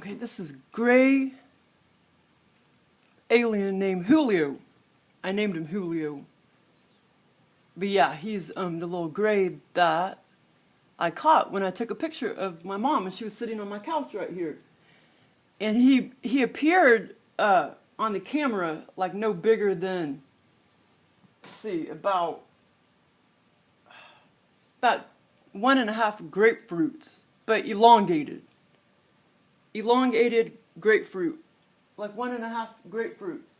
Okay, this is gray alien named Julio. I named him Julio. But yeah, he's the little gray that I caught when I took a picture of my mom and she was sitting on my couch right here. And he appeared on the camera like no bigger than, let's see, about 1.5 grapefruits, but elongated. Elongated grapefruit, like 1.5 grapefruits.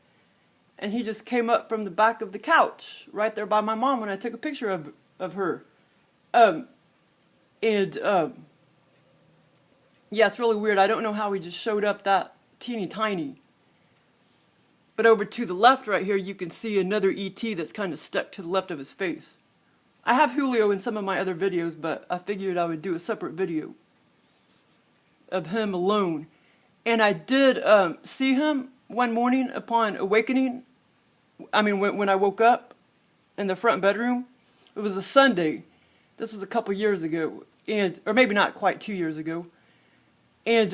And he just came up from the back of the couch, right there by my mom when I took a picture of her. Yeah, it's really weird. I don't know how he just showed up that teeny tiny. But over to the left right here, you can see another ET that's kind of stuck to the left of his face. I have Julio in some of my other videos, but I figured I would do a separate video of him alone. And I did see him one morning upon awakening. I mean, when I woke up in the front bedroom. It was a Sunday. This was a couple years ago, or maybe not quite 2 years ago. And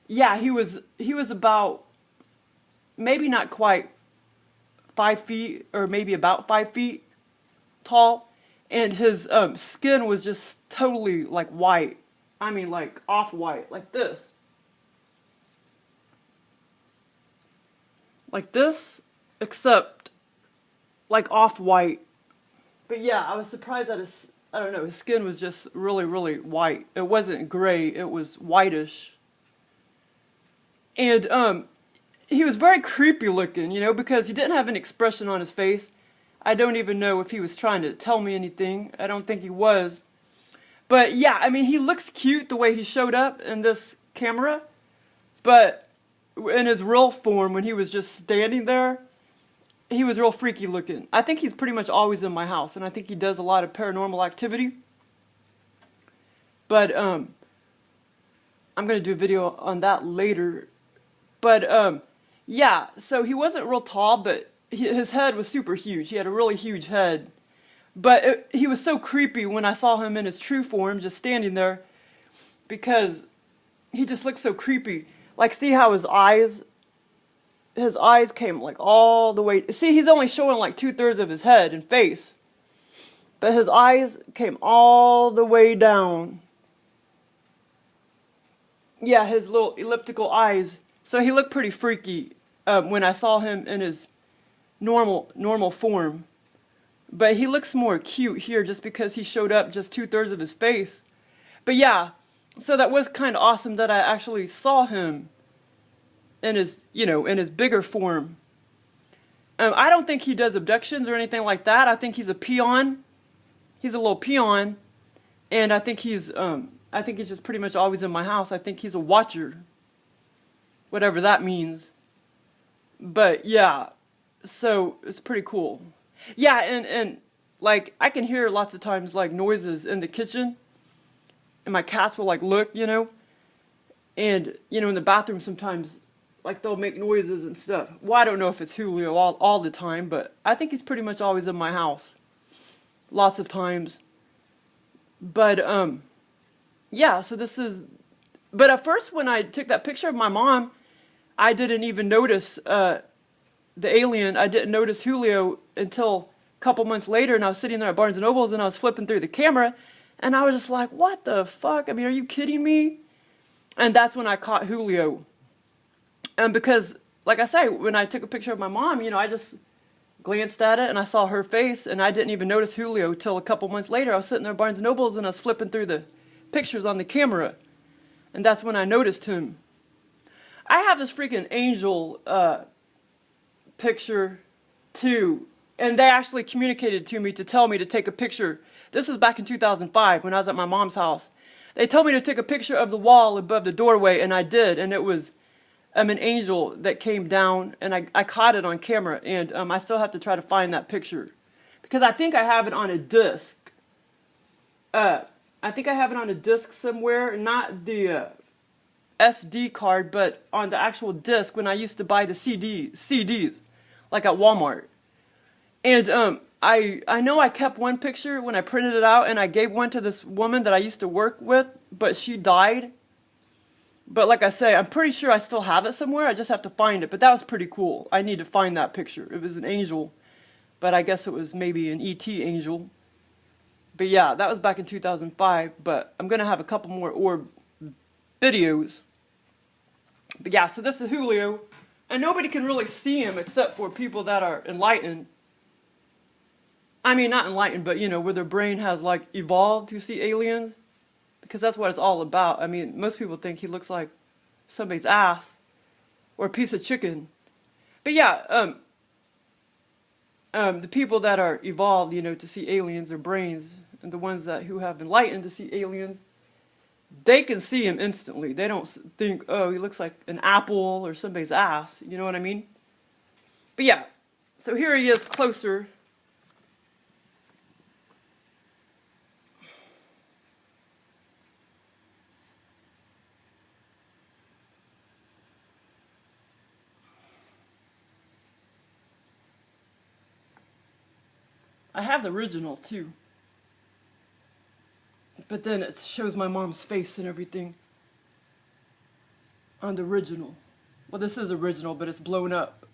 yeah, he was about maybe not quite 5 feet, or maybe about 5 feet tall, and his skin was just totally like white. I mean, like off-white, like this. Like this, except like off-white. But yeah, I was surprised that his skin was just really, really white. It wasn't gray, it was whitish. And he was very creepy looking, you know, because he didn't have an expression on his face. I don't even know if he was trying to tell me anything. I don't think he was. But yeah, I mean, he looks cute the way he showed up in this camera. But in his real form, when he was just standing there, he was real freaky looking. I think he's pretty much always in my house, and I think he does a lot of paranormal activity. But I'm going to do a video on that later. But yeah, so he wasn't real tall, but his head was super huge. He had a really huge head. But he was so creepy when I saw him in his true form, just standing there, because he just looked so creepy. Like, see how his eyes came like all the way. See, he's only showing like 2/3 of his head and face, but his eyes came all the way down. Yeah, his little elliptical eyes. So he looked pretty freaky when I saw him in his normal form. But he looks more cute here just because he showed up just 2/3 of his face. But yeah, so that was kind of awesome that I actually saw him in his, in his bigger form. I don't think he does abductions or anything like that. I think he's a peon. He's a little peon. And I think he's just pretty much always in my house. I think he's a watcher. Whatever that means. But yeah, so it's pretty cool. Yeah, and like, I can hear lots of times, like, noises in the kitchen. And my cats will, like, look, And, in the bathroom sometimes, like, they'll make noises and stuff. Well, I don't know if it's Julio all the time, but I think he's pretty much always in my house. Lots of times. But, yeah, so this is... But at first, when I took that picture of my mom, I didn't even notice... the alien. I didn't notice Julio until a couple months later, and I was sitting there at Barnes & Noble's, and I was flipping through the camera, and I was just like, what the fuck? I mean, are you kidding me? And that's when I caught Julio. And because, like I say, when I took a picture of my mom, you know, I just glanced at it, and I saw her face, and I didn't even notice Julio till a couple months later. I was sitting there at Barnes & Noble's, and I was flipping through the pictures on the camera, and that's when I noticed him. I have this freaking angel picture, too. And they actually communicated to me to tell me to take a picture. This was back in 2005 when I was at my mom's house. They told me to take a picture of the wall above the doorway, and I did. And it was an angel that came down, and I caught it on camera. And I still have to try to find that picture, because I think I have it on a disc. I think I have it on a disc somewhere, not the SD card, but on the actual disc when I used to buy the CDs, like at Walmart. And I know I kept one picture when I printed it out, and I gave one to this woman that I used to work with, but she died. But like I say, I'm pretty sure I still have it somewhere. I just have to find it. But that was pretty cool. I need to find that picture. It was an angel, but I guess it was maybe an ET angel. But yeah, that was back in 2005. But I'm going to have a couple more orb videos. But yeah, so this is Julio. And nobody can really see him except for people that are enlightened. I mean, not enlightened, but, you know, where their brain has, like, evolved to see aliens. Because that's what it's all about. I mean, most people think he looks like somebody's ass or a piece of chicken. But yeah, the people that are evolved, you know, to see aliens, their brains, and the ones who have enlightened to see aliens, they can see him instantly. They don't think, oh, he looks like an apple or somebody's ass. You know what I mean? But yeah, so here he is closer. I have the original too. But then it shows my mom's face and everything on the original. Well, this is original, but it's blown up.